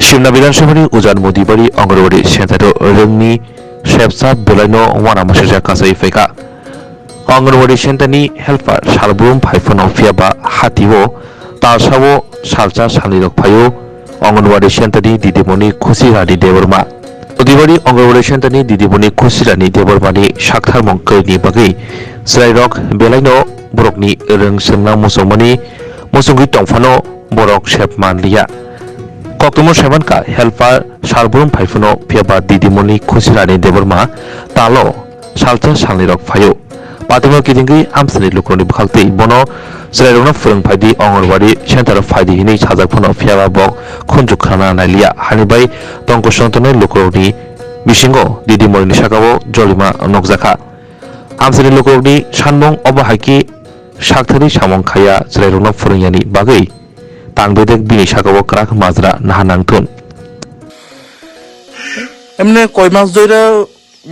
Shimla Vidanshabari Ujan Modibari Angarwadi Shantado Rungni Shepsa Belaino Wana Mashaja Kasai Feka Angarwadi Shantani Helper Shalbrum Python of Fiaba Hatiwo Talshawo Shalcha Shalirok Payo Angarwadi Shantani Didimoni Kusirani Devorma Odibari Angarwadi Shantani Didimoni Kusirani Devormani Shakhtar Monkani Bagi Srairok Belaino Borokni Rung Sengna Musomani Musungi Tongfano Borok Shepman Lia Koktomo Shevanka helper Shalbrum Paifuno Piaba Didimoni Kusirani Devorma Talo Shalcha Shalirok Fayo Patimo Kidingi Amsani Lukroni Bhakti Bono Srairona Furung Paidi Angarwadi Center Faidi Hini Chazakpono Piaba Bok Kunjukhana Nalia Hanibai Tongkoshantone Lukroni Bishingo Didimoni Shakawo Jolima Nokzaka Amsani Lukroni Shanmong Obahaki Shaktari Shamong Kaya Srairona Furunyani Bagai Tangdedek bini shakawo krak mazra nahanangtun. এমনি কয় মাস ধরে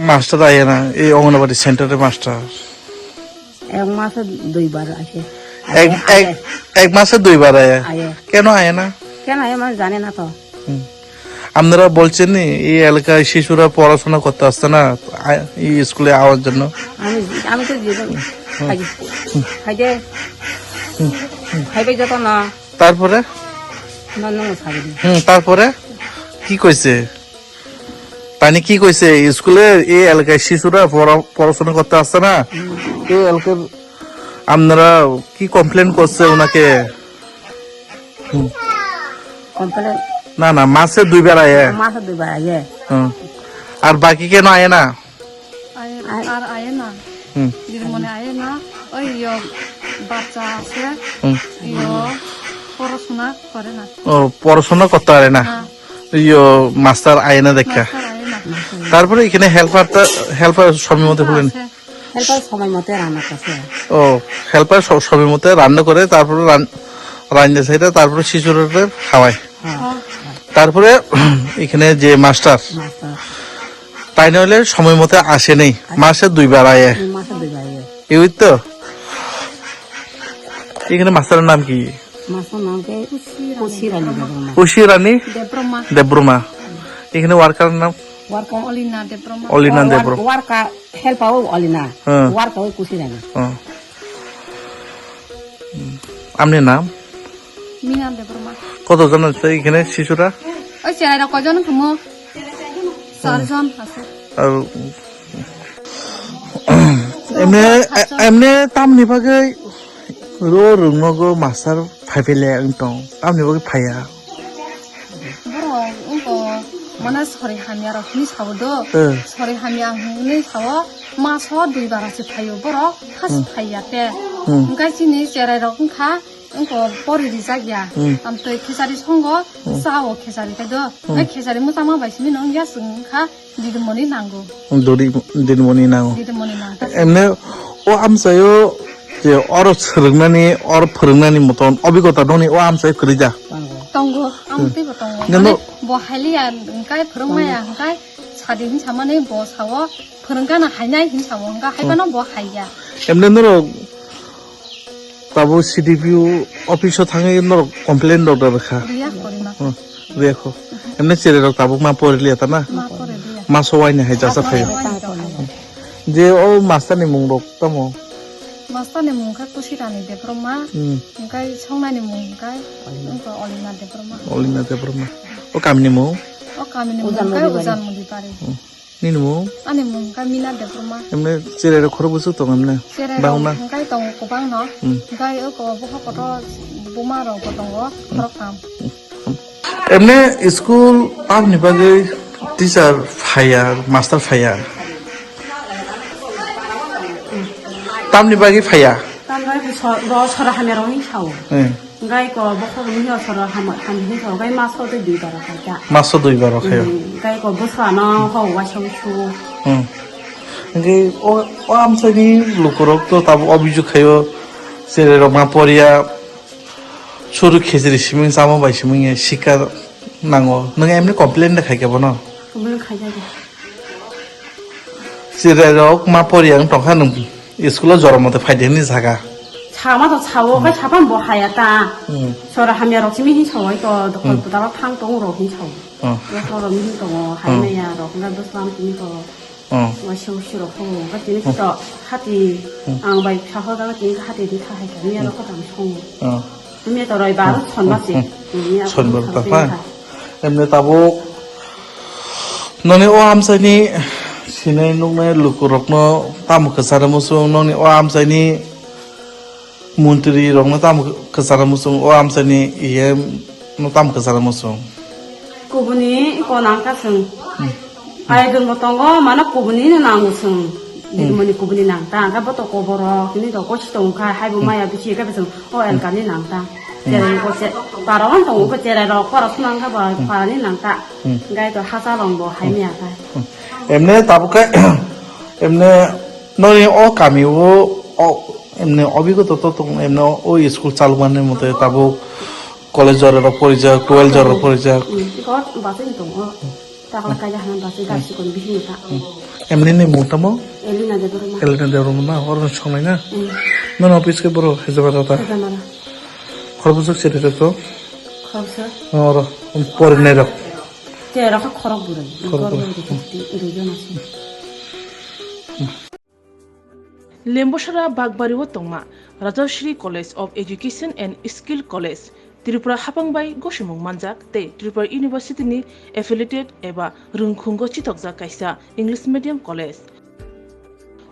master আয় না এই অঙ্গনবাড়ি সেন্টারে master এক মাসে দুইবার আসে এক মাসে দুইবার আয় কেন আয় না কেন আয় মানে জানে না তো আপনারা বলছেন নি এই এলাকায় শিশুরা পড়াশোনা করতে আসছে না এই স্কুলে আওয়ার জন্য আমি তো খাইবে যেত না তারপরে তারপরে কি কইছে তানি কি কইছে স্কুলে এই এলাকায় শিশুরা পড়াশোনা করতে আসছে না এই এলাকার আপনারা কি কমপ্লেন করছে ওনাকে না না মাসে দুইবার আয় আর বাকি কেন আয় না আর আয় না দিদিমণি আয় না ওই বাচ্চা আছে পড়াশোনা করে না ও পড়াশোনা করতে পারে না মাস্টার আয় না দেখা তারপরে এখানে হেল্পার সময় মতো হলেন ও হেল্পার সময় মতো রান্না করে তারপরে রান্না সাইডে তারপরে শিশুরা খাওয়ায় তারপরে এখানে যে মাস্টার তাই নইলে সময় মতো আসে নেই মাসে দুইবার আয় এই তো এখানে মাস্টারের নাম কি উশিরানী দেব্রমা এখানে ওয়ার্কার নাম অলিনা দেব্রমা আপনি নাম কতজন আছে এখানে শিশুরা ওই ছেলেরা কজন ঘুমো 4 জন আছে এমনি তামনি বাগै রুংনগো মাস্টার ফাইফেলে দं তামনি বাগै ফায়া মানে সরি হামিয়ার নি সাবদো সরি হামিয়া হুনি সাও মাস দুইবার আছে ফাইও বড় খাস ফাইয়াতে গাইছিনি চেরাই রকমখা 응고 버리리 자기야 암또 계산이 성거 싸워 계산이 돼도 계산이 뭐 담아 봐시면 응야 승카 니드머니 난고 니드머니 나고 에네 오 암사요 제 어로 서릉나니 어로 퍼릉나니 못던 어비고다 너니 오 암사요 그러자 똥고 암띠고 똥고 뭐 할리야 응가이 퍼릉마야 응가이 사딘 자만에 뭐 사워 퍼릉가나 하이나이 힘 사워가 할바나 뭐 하이야 에네 너로 তাবো সিডিপিও অফিসে থাঙে ন কমপ্লেন দর রাখা রিয়াকো এমনি চেরে রক তাবো মা পড়লি এটা না মা সবাই না হাই যাসা থাই যে ও মাস্টারনি মুং রক তামো মাস্টারনি মুং কা কুশিরানি দেব্রমা গাই সংনানি মুং গাই অলিনা দেব্রমা ও কামনি মুং গাই উজান মুদি পারে নিনু মুং আনি মুং কা মিনা দেব্রমা এমনি চেরে রক খর বুসু তো এমনি বাউনা গাই তং কোবাং ন গাই ও কো বহ কত বুমা র কতং খর কাম এমনি স্কুল আপনি বাগে টিচার ফায়ার মাস্টার ফায়ার তামনি বাগে ফায়া তামরাই র সরা হামেরনি সাও গাই কো বহ রুনি সরা হামনি সাও গাই মাসো দুইবার খাইয়া মাসো দুইবার খাইয়া গাই কো বসানা হাও ওয়াশংশু ও আমসানি লোকরক তো তাবো অভিযোগ খাইও সেরে রমা পরিয়া সরু খেজরি সিমিং সামো বাই সিমিং শিকা নাঙ্গো নং এমনি কমপ্লেন দেখাই কেবো ন কমপ্লেন খাইয়া সেরে রক মা পরিয়া টংখা নং স্কুলে জরমতে ফাইদেনি জায়গা 차마도 차오 그 차반 뭐 하야다 응. 서로 하면 어찌 미히 차오 이거 그보다 팡동으로 히 차오 어. 서로 미히 또 하이메야로 그냥 또 사람 이거 어. 뭐 쇼쇼로 하고 그 뒤에 또 하디 안 바이 차호가 뒤에 하디디 다 하게 미야로 그 다음 총 어. 미야 또 라이 바로 천마지 천벌 다 Emne tabuk noni o am sai ni sine nukne lukurok no tamu kesara musung noni o am sai ni muntri rong no tamu kesara musung o am sai ni iye no tamu kesara musung 그분이 이거 난가승 아이들 못한 거 만약 그분이는 나무승 이름이 그분이 난다 가부터 고보러 근데도 고시동 가 하이브 마야 비치 가면서 엘간이 난다 제가 이거 제 바로한 동 그 제라로 걸어 수난 가 봐. 바니 난다 가이도 하사롱 뭐 하이미야가 Emne tabuk ka emne noni o kami o emne obigo to emne o school chaluman mote tabuk college jor porijak 12 jor porijak 이거 바스니 동 takal kaya hanan basi gasi kon bihin ta emne ne mutamo elina de dorma elden de rumna orun chomai na non office ke bro hezabata ta jamara খরবুজক ছেড়ে তো khawsa और পরে নেই রাখ 제라 가 걸어 부르 걸어 부르 이러죠 나시 লেম্বসরা বাগবাড়িও তংমা Rajashree college of education and skill college Tripura হাপাংবাই গসিমুং মানজাক তে ত্রিপুরা ইউনিভার্সিটিनि এফিলিয়েটেড एबा रुंखुंगो चितकजा कायसा इंग्लिश मीडियम कलेज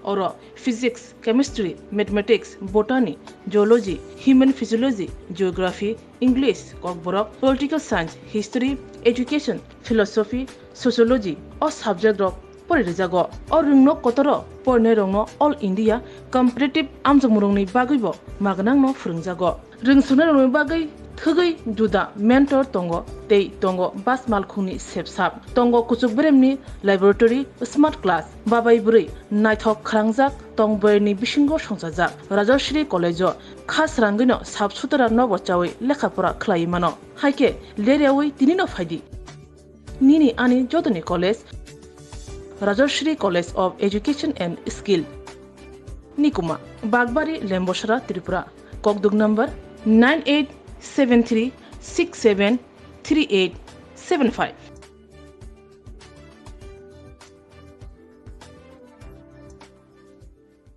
और physics chemistry mathematics botany geology human physiology geography English Kokborok political science history education philosophy sociology और सब्जेक्ट रक परिरेजागो और रुंगनो कतर परने रंगनो ऑल इंडिया कम्पिटिटिव आमजमुरंनि बागैबो मागनांनो फोरोंजागो रोंसुनाय रंगनि बागै थगै जुदा मेंटर तंगो तै तंगो बास मालखुंनि सेबसाब तंगो कुचुकब्रेमनि लैबोरेटरी स्मार्ट क्लास बाबाय बुरै नायथक खालांजाक तंबयनि बिसिंगो संजाजाक राजश्री कलेजो खास रांगैनो साबसुतरा नबचावै लेखाफोरा खलायमानो हायके लेरेवै तिनिनो फायदि निनि आनि जदनि college Rajashree college of education and skill निकुमा बागबारी लेम्बसरा त्रिपुरा ककदुग नंबर 9873673875